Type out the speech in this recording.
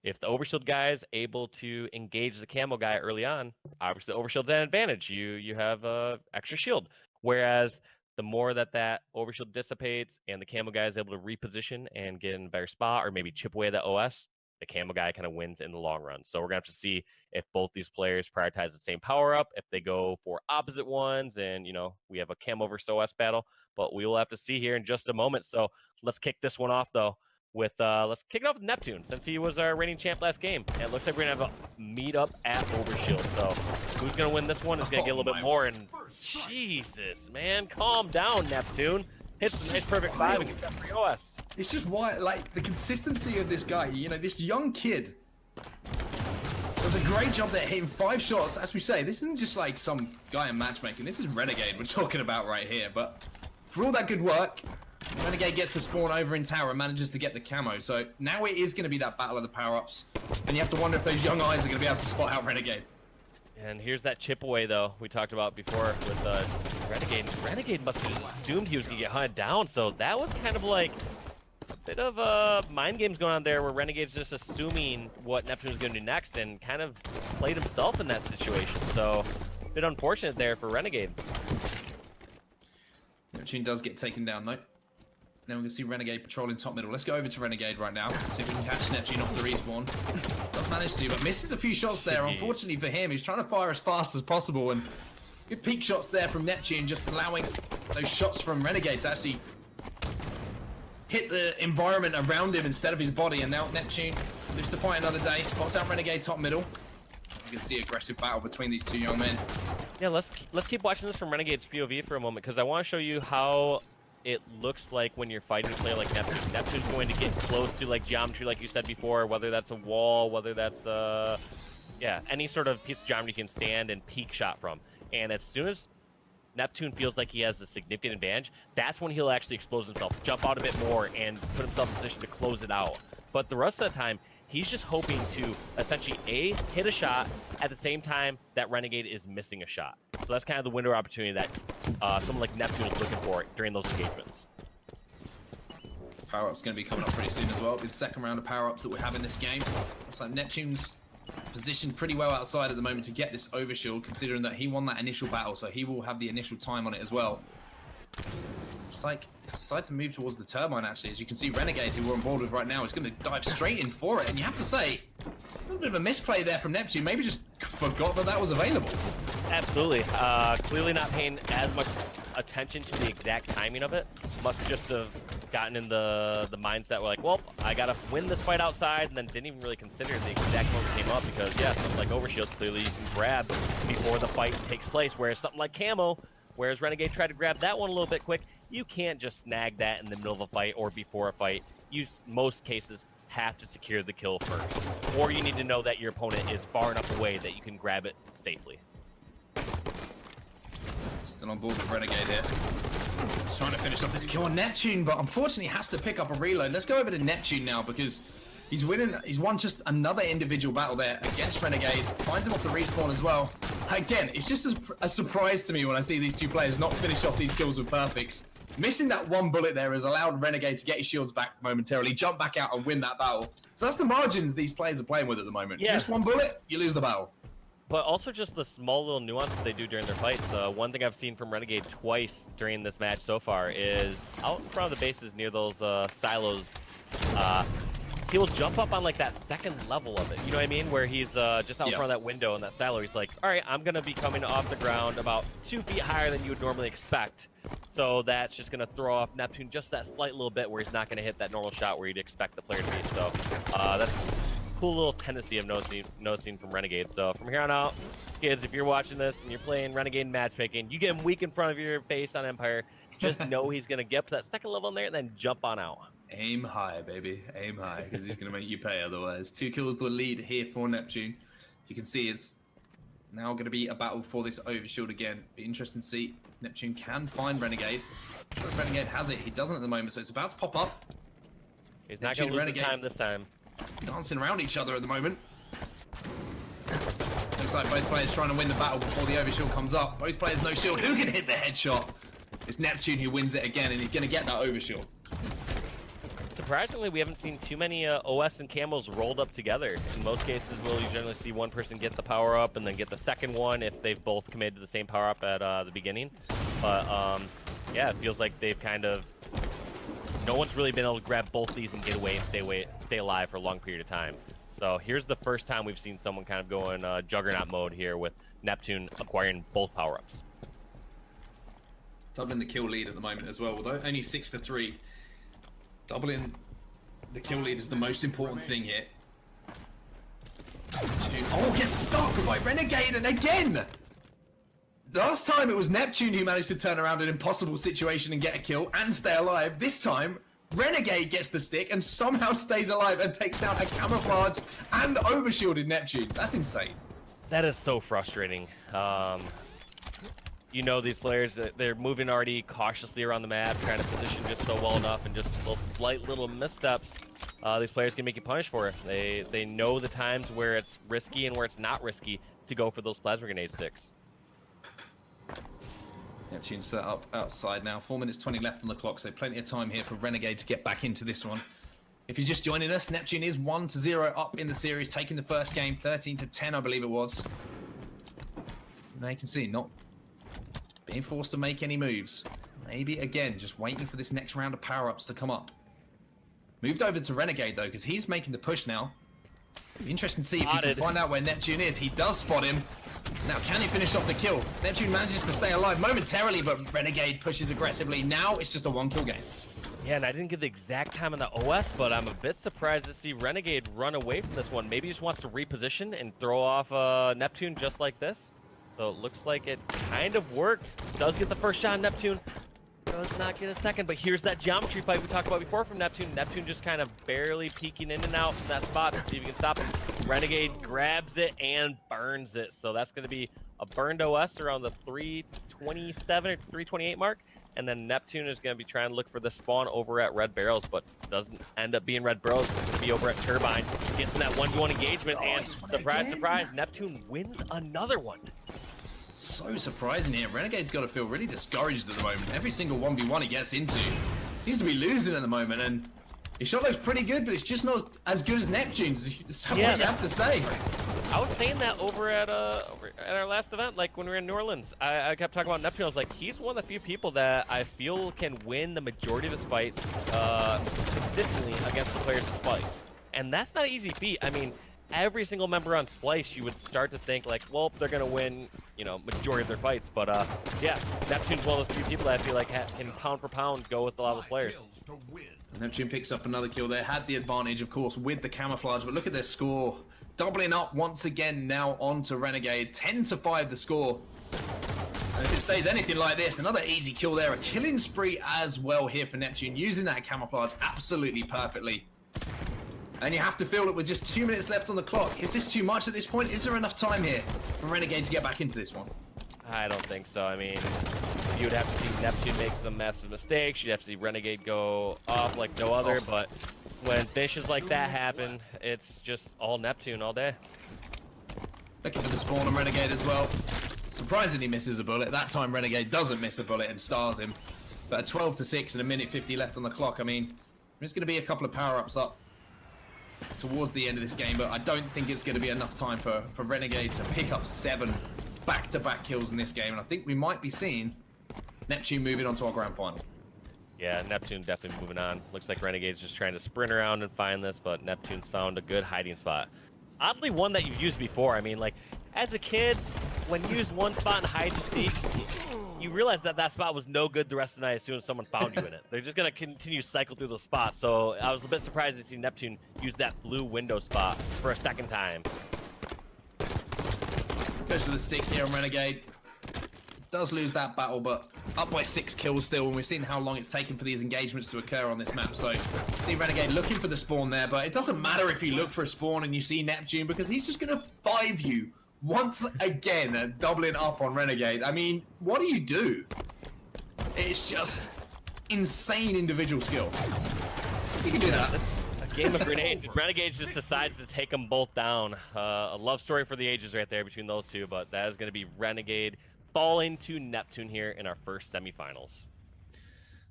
if the overshield guy is able to engage the camo guy early on, obviously the overshield's an advantage. You have extra shield. Whereas the more that overshield dissipates and the camo guy is able to reposition and get in a better spot or maybe chip away that OS, the camo guy kind of wins in the long run. So we're going to have to see if both these players prioritize the same power up, if they go for opposite ones, and, we have a camo versus OS battle, but we will have to see here in just a moment. So let's kick this one off, though, with, let's kick it off with Neptune, since he was our reigning champ last game. And it looks like we're going to have a meet up at Overshield. So who's going to win this one is going to get a little bit more. And Jesus, man, calm down, Neptune. Hits a nice perfect 5 and gets that free OS. It's just why, like, the consistency of this guy, this young kid does a great job there, hitting 5 shots. As we say, this isn't just like some guy in matchmaking. This is Renegade we're talking about right here. But for all that good work, Renegade gets the spawn over in tower and manages to get the camo. So now it is going to be that battle of the power-ups. And you have to wonder if those young eyes are going to be able to spot out Renegade. And here's that chip away, though, we talked about before with Renegade. Renegade must have just assumed he was going to get hunted down, so that was kind of like a bit of mind games going on there where Renegade's just assuming what Neptune was going to do next and kind of played himself in that situation. So, a bit unfortunate there for Renegade. Neptune does get taken down, though. Then we can see Renegade patrolling top middle. Let's go over to Renegade right now. See if we can catch Neptune off the respawn. Does manage to, but misses a few shots there. Unfortunately for him, he's trying to fire as fast as possible. And good peak shots there from Neptune, just allowing those shots from Renegade to actually hit the environment around him instead of his body. And now Neptune lives to fight another day. Spots out Renegade top middle. You can see aggressive battle between these two young men. Yeah, let's keep watching this from Renegade's POV for a moment, because I want to show you how it looks like when you're fighting a player like Neptune. Neptune's going to get close to like geometry, like you said before, whether that's a wall, whether that's any sort of piece of geometry you can stand and peak shot from. And as soon as Neptune feels like he has a significant advantage, that's when he'll actually expose himself, jump out a bit more, and put himself in position to close it out. But the rest of the time, he's just hoping to essentially hit a shot at the same time that Renegade is missing a shot. So that's kind of the window of opportunity that someone like Neptune is looking for during those engagements. Power-up's going to be coming up pretty soon as well. It's the second round of power-ups that we have in this game. Looks like Neptune's positioned pretty well outside at the moment to get this overshield, considering that he won that initial battle, so he will have the initial time on it as well. Just like, decide to move towards the turbine, actually. As you can see, Renegade, who we're on board with right now, is going to dive straight in for it. And you have to say, a little bit of a misplay there from Neptune. Maybe just forgot that was available. Absolutely. Clearly not paying as much attention to the exact timing of it. Must just have gotten in the mindset where like, well, I got to win this fight outside, and then didn't even really consider the exact moment came up, because, yeah, something like Overshield, clearly you can grab before the fight takes place, whereas something like Camo, whereas Renegade tried to grab that one a little bit quick, you can't just snag that in the middle of a fight or before a fight. You, most cases, have to secure the kill first. Or you need to know that your opponent is far enough away that you can grab it safely. Still on board with Renegade here. Just trying to finish off this kill on Neptune, but unfortunately has to pick up a reload. Let's go over to Neptune now, because he's winning. He's won just another individual battle there against Renegade. Finds him off the respawn as well. Again, it's just a surprise to me when I see these two players not finish off these kills with perfects. Missing that one bullet there has allowed Renegade to get his shields back momentarily, jump back out and win that battle. So that's the margins these players are playing with at the moment. Yeah. Miss one bullet, you lose the battle. But also just the small little nuances they do during their fights. One thing I've seen from Renegade twice during this match so far is out in front of the bases near those silos, he will jump up on like that second level of it. You know what I mean? Where he's just out in front of that window in that silo. He's like, all right, I'm going to be coming off the ground about 2 feet higher than you would normally expect. So that's just going to throw off Neptune just that slight little bit where he's not going to hit that normal shot where you'd expect the player to be. So that's a cool little tendency of noticing from Renegade. So from here on out, kids, if you're watching this and you're playing Renegade matchmaking, you get him weak in front of your face on Empire, just know he's going to get up to that second level in there and then jump on out. Aim high, baby. Aim high, because he's going to make you pay otherwise. 2 kills the lead here for Neptune. You can see it's now going to be a battle for this overshield again. Be interesting to see. Neptune can find Renegade. I'm sure if Renegade has it. He doesn't at the moment, so it's about to pop up. He's not going to lose the time this time. Dancing around each other at the moment. Looks like both players trying to win the battle before the overshield comes up. Both players no shield. Who can hit the headshot? It's Neptune who wins it again, and he's going to get that overshield. surprisingly, we haven't seen too many OS and camos rolled up together. In most cases, we'll generally see one person get the power up and then get the second one if they've both committed to the same power up at the beginning. But yeah, it feels like they've kind of no one's really been able to grab both these and get away and stay alive for a long period of time. So here's the first time we've seen someone kind of go in Juggernaut mode here with Neptune acquiring both power ups. Doubling the kill lead at the moment as well, although only 6-3. Doubling the kill lead is the most important thing here. Oh, gets stuck by Renegade, and again! Last time it was Neptune who managed to turn around an impossible situation and get a kill and stay alive. This time, Renegade gets the stick and somehow stays alive and takes down a camouflaged and overshielded Neptune. That's insane. That is so frustrating. You know, these players, they're moving already cautiously around the map, trying to position just so well enough, and just slight little missteps, these players can make you punished for it. They know the times where it's risky and where it's not risky to go for those plasma grenade sticks. Neptune set up outside now. 4 minutes 20 left on the clock, so plenty of time here for Renegade to get back into this one. If you're just joining us, Neptune is 1-0 up in the series, taking the first game, 13-10, I believe it was. Now you can see, not being forced to make any moves. Maybe, again, just waiting for this next round of power-ups to come up. Moved over to Renegade, though, because he's making the push now. Be interesting to see if he can find out where Neptune is. He does spot him. Now, can he finish off the kill? Neptune manages to stay alive momentarily, but Renegade pushes aggressively. Now, it's just a one-kill game. Yeah, and I didn't get the exact time on the OS, but I'm a bit surprised to see Renegade run away from this one. Maybe he just wants to reposition and throw off Neptune just like this. So it looks like it kind of worked. Does get the first shot on Neptune. Does not get a second, but here's that geometry fight we talked about before from Neptune. Neptune just kind of barely peeking in and out from that spot to see if he can stop him. Renegade grabs it and burns it. So that's going to be a burned OS around the 327 or 328 mark. And then Neptune is going to be trying to look for the spawn over at Red Barrels, but doesn't end up being Red Barrels. It's going to be over at Turbine. Gets in that 1v1 engagement, and surprise, surprise, Neptune wins another one. So surprising here. Renegade's got to feel really discouraged at the moment. Every single 1v1 he gets into seems to be losing at the moment, and his shot looks pretty good, but it's just not as good as Neptune's. That's what you have to say. I was saying that over at our last event, like when we were in New Orleans. I kept talking about Neptune. I was like, he's one of the few people that I feel can win the majority of his fights consistently against the players in Splice. And that's not an easy feat. I mean, every single member on Splice, you would start to think like, well, they're gonna win, you know, majority of their fights. But yeah, Neptune's one of those few people that I feel like can pound for pound go with a lot of the players. Neptune picks up another kill there. Had the advantage, of course, with the camouflage, but look at their score. Doubling up once again now onto Renegade. 10-5 the score. And if it stays anything like this, another easy kill there. A killing spree as well here for Neptune, using that camouflage absolutely perfectly. And you have to feel that with just 2 minutes left on the clock, is this too much at this point? Is there enough time here for Renegade to get back into this one? I don't think so. I mean, you would have to see Neptune make some massive mistakes. You'd have to see Renegade go off like no other, but when finishes like that happen, it's just all Neptune all day. Looking for the spawn on Renegade as well. Surprisingly misses a bullet. That time Renegade doesn't miss a bullet and stars him. But a 12-6 and a minute 50 left on the clock. I mean, there's going to be a couple of power-ups up towards the end of this game, but I don't think it's going to be enough time for Renegade to pick up 7 back-to-back kills in this game, and I think we might be seeing Neptune moving on to our grand final. Yeah, Neptune definitely moving on. Looks like Renegade's just trying to sprint around and find this, but Neptune's found a good hiding spot. Oddly, one that you've used before. I mean, like, as a kid, when you use one spot and hide your seek, you realize that that spot was no good the rest of the night as soon as someone found you in it. They're just going to continue to cycle through those spots, so I was a bit surprised to see Neptune use that blue window spot for a second time. Goes for the stick here on Renegade. Does lose that battle, but up by 6 kills still, and we've seen how long it's taken for these engagements to occur on this map. So, see Renegade looking for the spawn there, but it doesn't matter if you look for a spawn and you see Neptune, because he's just going to 5 you once again, doubling up on Renegade. I mean, what do you do? It's just insane individual skill. You can do that. A game of grenades. Renegade just decides to take them both down. A love story for the ages right there between those two, but that is going to be Renegade falling to Neptune here in our first semifinals.